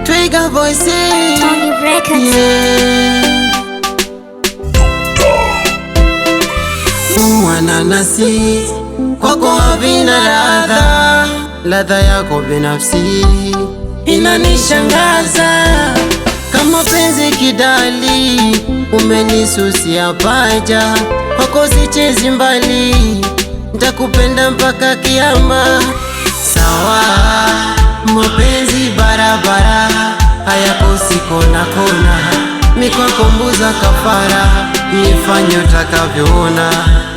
Twiga Voice, Tony Records. Mwananasi kwako havina ladha, ladha yako binafsi inanishangaza. Kama penzi kidali, umenisusia paja, kwako sichezi mbali, nitakupenda mpaka kiyama. Sawa, mapenzi barabara, hayakosi kona kona, mikwako mbuza kafara, nifanye utakavyoona.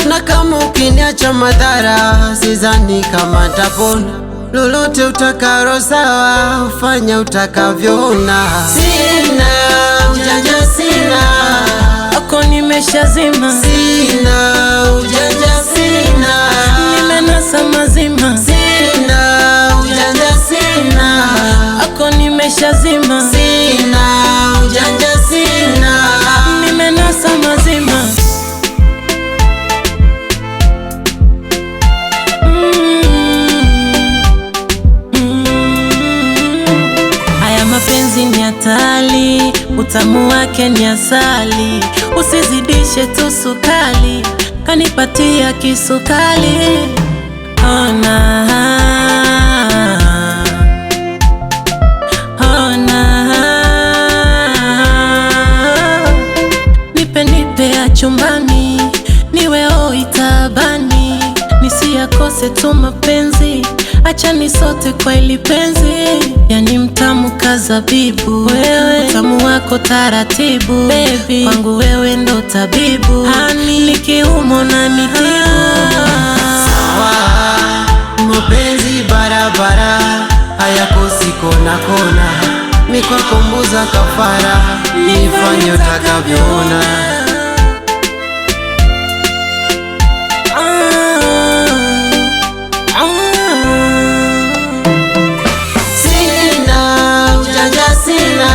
Na kama ukiniacha madhara, sizani kama tapona, lolote utakalo sawa, ufanya utakavyoona. Sina ujanja, sina ako nimeshazima, sina ujanja, sina nimenasa mazima, sina ujanja, sina ako nimeshazima, sina ujanja, sina nimenasa mazima. Haya mapenzi ni hatari, utamu wake ni asali, usizidishe tu sukali, kanipatia kisukali. Ona, ona, nipe ya chumbani, niwe itabani, nisiyakose tu mapenzi, acha nisote kwa ili penzi. Yani mtamu kazabibu, wewe utamu wako taratibu, baby kwangu wewe ndo tabibu, hani nikiumo na mitibu. Sawa, mapenzi barabara, hayakosi kona kona, mikwako mbuza kafara, nifanye utakavyoona. Sina ujanja, sina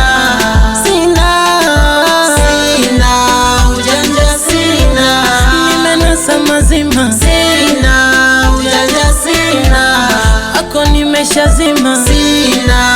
ujanja, sina Nimenasa mazima, sina ujanja, sina ako nimeshazima, sina